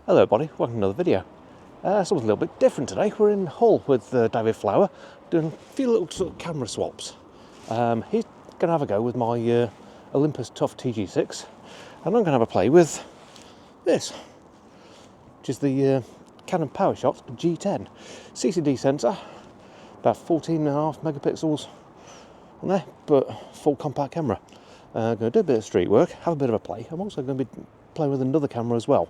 Hello everybody, welcome to another video. Something a little bit different today. We're in Hull with David Flower doing a few little sort of camera swaps. He's going to have a go with my Olympus Tough TG6 and I'm going to have a play with this, which is the Canon Powershot G10 CCD sensor, about 14.5 megapixels on there, but full compact camera. Going to do a bit of street work, have a bit of a play. I'm also going to be playing with another camera as well,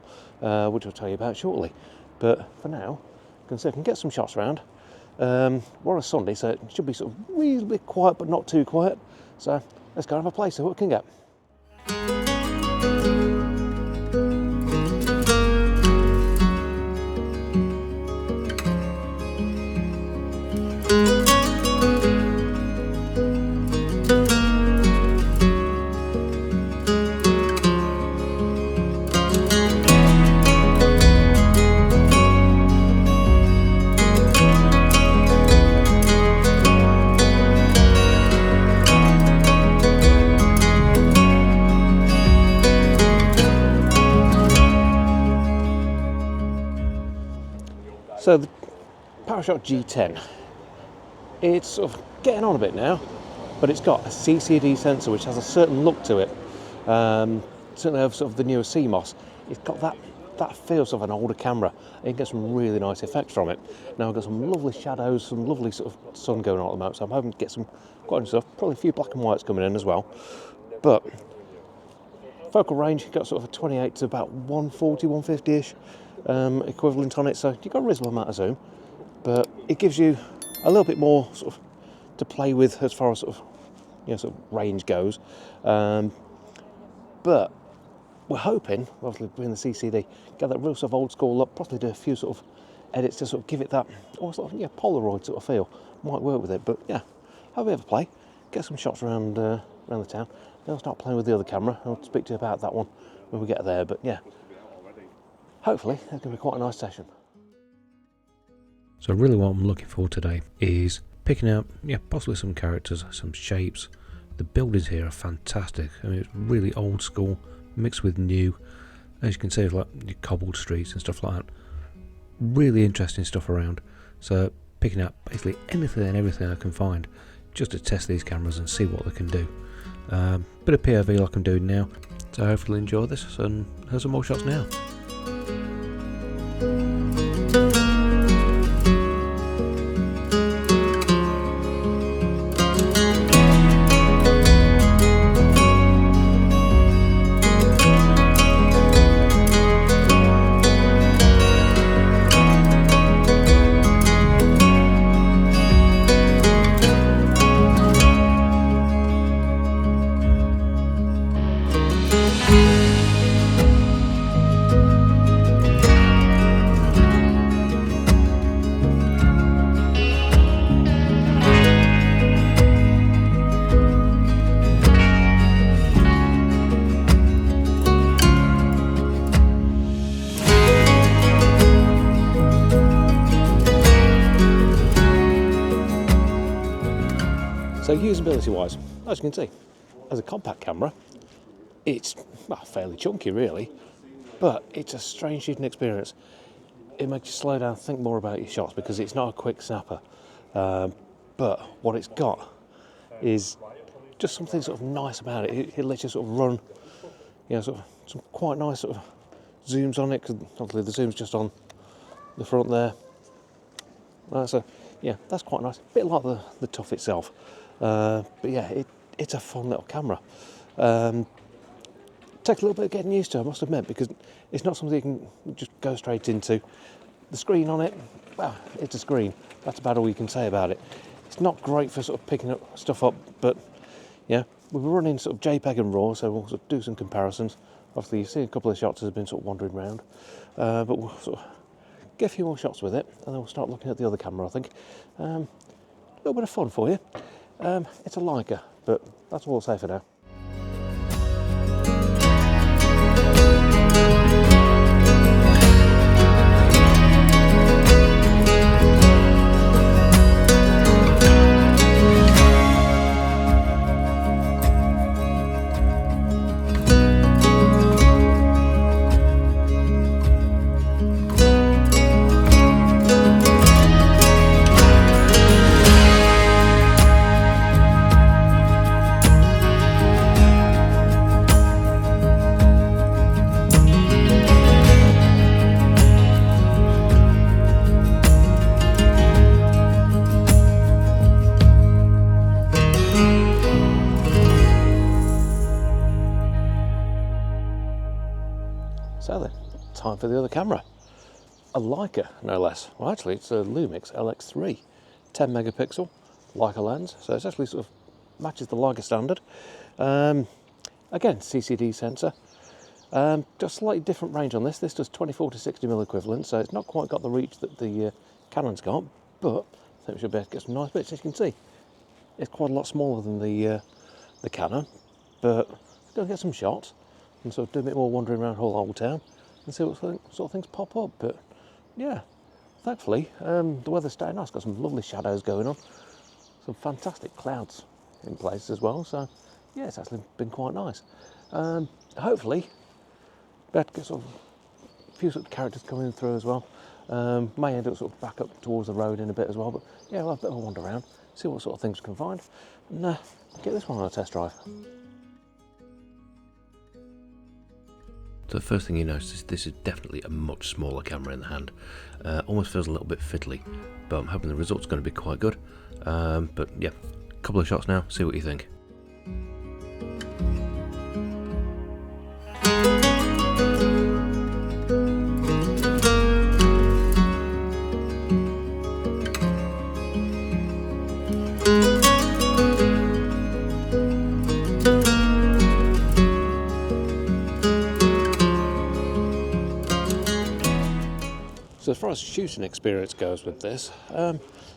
which I'll tell you about shortly. But for now, I'm going to see if I can get some shots around. We're on a Sunday, so it should be sort of reasonably quiet, but not too quiet. So let's go and have a play, see what we can get. So the Powershot G10, it's sort of getting on a bit now, but it's got a CCD sensor which has a certain look to it. Certainly over sort of the newer CMOS, it's got that feel of an older camera. You can get some really nice effects from it. Now I've got some lovely shadows, some lovely sort of sun going on at the moment, so I'm hoping to get some quite nice stuff. Probably a few black and whites coming in as well. But focal range, got sort of a 28 to about 140, 150-ish. Equivalent on it, so you've got a reasonable amount of zoom, but it gives you a little bit more sort of to play with as far as sort of range goes. But we're hoping, obviously being the CCD, get that real sort of old school look, possibly do a few sort of edits to sort of give it that almost sort of Polaroid sort of feel. Might work with it, but yeah, have a bit of a play, get some shots around the town, then I'll start playing with the other camera. I'll speak to you about that one when we get there, but yeah. Hopefully, it's going to be quite a nice session. So really what I'm looking for today is picking out, possibly some characters, some shapes. The buildings here are fantastic. I mean, it's really old school, mixed with new. As you can see, it's like cobbled streets and stuff like that. Really interesting stuff around. So picking out basically anything and everything I can find, just to test these cameras and see what they can do. Bit of POV like I'm doing now. So hopefully enjoy this and have some more shots now. So usability wise, as you can see, as a compact camera, it's fairly chunky really, but it's a strange shooting experience. It makes you slow down, think more about your shots because it's not a quick snapper. But what it's got is just something sort of nice about it. It lets you sort of run, sort of some quite nice sort of zooms on it, because obviously the zoom's just on the front there. So yeah, that's quite nice. A bit like the Tough itself. But yeah, it's a fun little camera. Takes a little bit of getting used to, I must admit, because it's not something you can just go straight into. The screen on it, well, it's a screen. That's about all you can say about it. It's not great for sort of picking up stuff up, but yeah, we were running sort of JPEG and RAW, so we'll sort of do some comparisons. Obviously, you see a couple of shots that have been sort of wandering around, but we'll sort of get a few more shots with it, and then we'll start looking at the other camera, I think. A little bit of fun for you. It's a Leica, but that's all I'll say for now. So then, time for the other camera. A Leica, no less. Well, actually, it's a Lumix LX3, 10 megapixel Leica lens. So it's actually sort of matches the Leica standard. Again, CCD sensor. Just slightly different range on this. This does 24 to 60 mil equivalent, so it's not quite got the reach that the Canon's got, but I think we should be able to get some nice bits. As you can see, it's quite a lot smaller than the Canon, but go and get some shots and sort of do a bit more wandering around whole old town and see what sort of things pop up. But yeah, thankfully the weather's staying nice. Got some lovely shadows going on, some fantastic clouds in places as well. So yeah, it's actually been quite nice. Hopefully, better get sort of a few sort of characters coming through as well. May end up sort of back up towards the road in a bit as well. But yeah, we'll have a bit of a wander around, see what sort of things we can find, and get this one on a test drive. So the first thing you notice is this is definitely a much smaller camera in the hand. Almost feels a little bit fiddly, but I'm hoping the result's going to be quite good. But yeah, a couple of shots now, see what you think. So as far as shooting experience goes with this,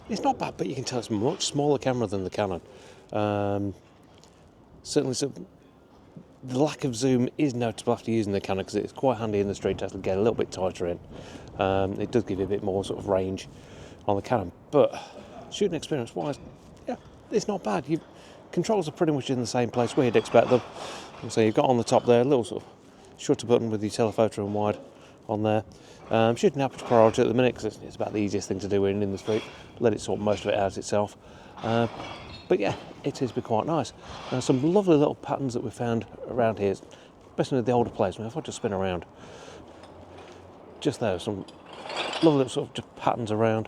it's not bad, but you can tell it's a much smaller camera than the Canon. Certainly, the lack of zoom is noticeable after using the Canon because it's quite handy in the street to actually get a little bit tighter in. It does give you a bit more sort of range on the Canon, but shooting experience wise, yeah, it's not bad. Controls are pretty much in the same place where you'd expect them. And so you've got on the top there a little sort of shutter button with your telephoto and wide on there. Shooting aperture priority at the minute because it's about the easiest thing to do in the street. Let it sort most of it out itself. But yeah, it has been quite nice. Some lovely little patterns that we found around here, especially the older place. I mean, if I just spin around, just there, some lovely little sort of just patterns around,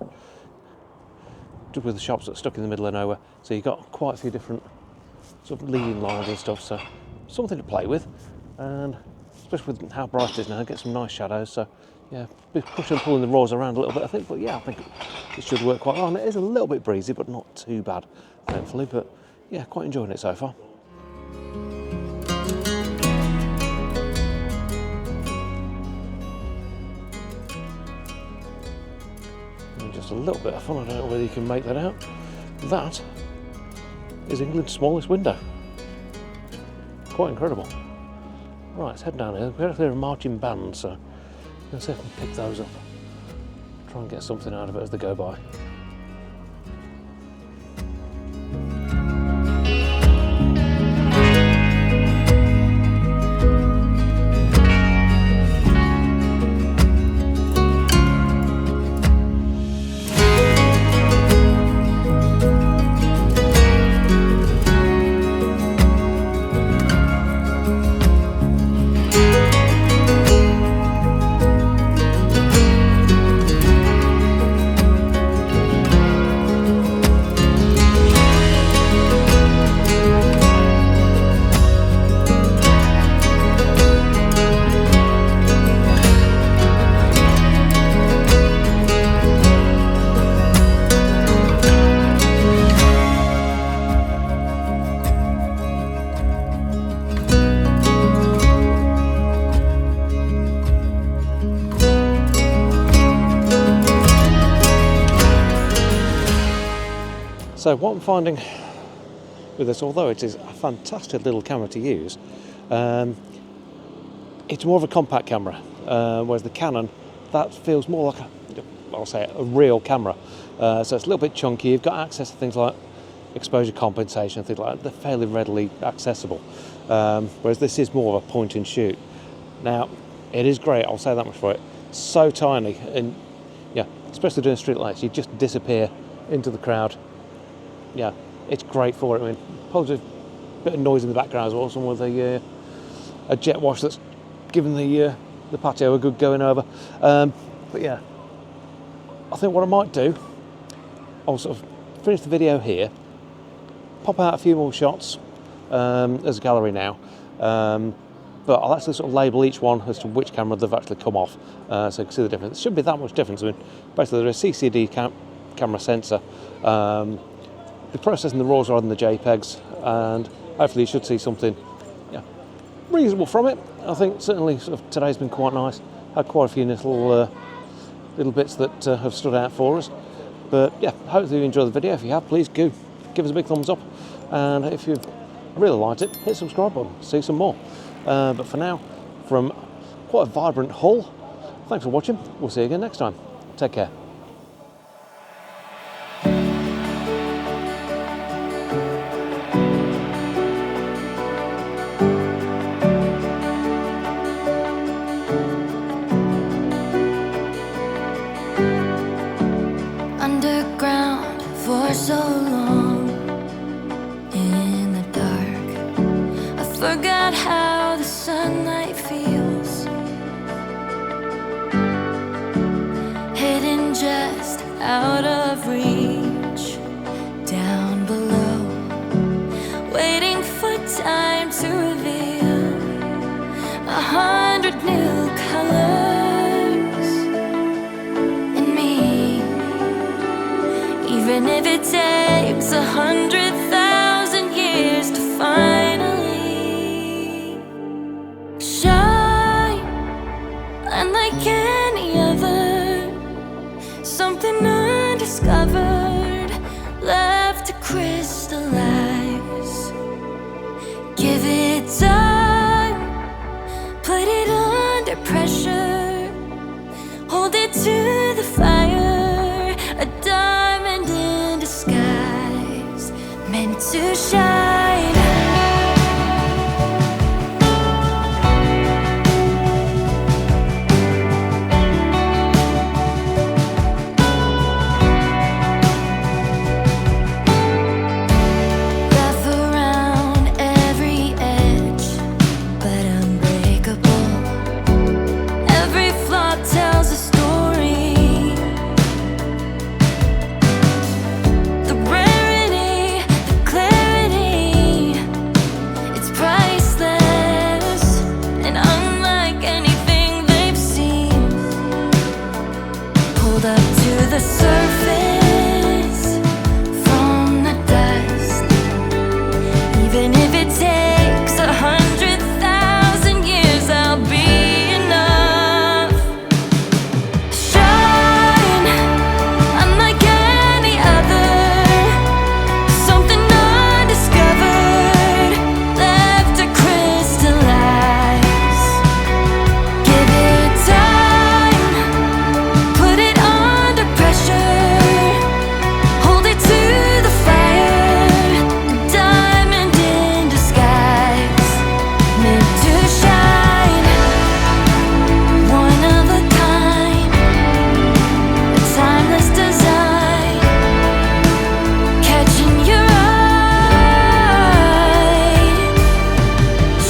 just with the shops that are stuck in the middle of nowhere. So you've got quite a few different sort of leading lines and stuff. So something to play with, and especially with how bright it is now, get some nice shadows. So yeah, be pushing and pulling the raws around a little bit, I think, but yeah, I think it should work quite well. And it is a little bit breezy, but not too bad, thankfully. But yeah, quite enjoying it so far. And just a little bit of fun, I don't know whether you can make that out. That is England's smallest window. Quite incredible. Right, let's head down here. We're actually a marching band, so let's see if we can pick those up. Try and get something out of it as they go by. So what I'm finding with this, although it is a fantastic little camera to use, it's more of a compact camera, whereas the Canon, that feels more like I'll say a real camera. So it's a little bit chunky. You've got access to things like exposure compensation, things like that. They're fairly readily accessible, whereas this is more of a point and shoot. Now, it is great, I'll say that much for it. So tiny, and yeah, especially doing street lights, you just disappear into the crowd. Yeah, it's great for it. I mean, probably a bit of noise in the background as well. Someone with a jet wash that's giving the patio a good going over. But yeah, I think what I might do, I'll sort of finish the video here, pop out a few more shots as a gallery now, but I'll actually sort of label each one as to which camera they've actually come off, so you can see the difference. It shouldn't be that much difference. I mean, basically there's a CCD camera sensor. The processing the RAWs rather than the JPEGs, and hopefully you should see something reasonable from it. I think certainly sort of today's been quite nice. Had quite a few little bits that have stood out for us. But yeah, hopefully you enjoyed the video. If you have, please do give us a big thumbs up, and if you've really liked it, hit the subscribe button, see some more. But for now, from quite a vibrant Hull, thanks for watching. We'll see you again next time. Take care. Underground for so long, in the dark, I forgot how the sunlight feels. Hidden just out of reach, down below, waiting for time to reveal 100 new colors in me. Even if it takes 100,000 years to finally shine, unlike any other, something undiscovered, left to crystallize. Give it time, put it under pressure, hold it to the fire, a diamond in disguise, meant to shine. Rough around every edge, but unbreakable. Every flaw tells a story. The rarity, the clarity, it's priceless and unlike anything they've seen. Pulled up to the surface from the dust, even if it takes 100,000 years, I'll be enough. Shine, unlike any other, something undiscovered, left to crystallize. Give it time, put it under pressure, hold it to the fire, a diamond in disguise, meant to shine. One of a kind, a timeless design, catching your eye.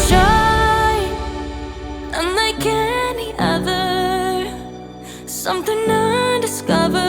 Shine, unlike any other, something undiscovered,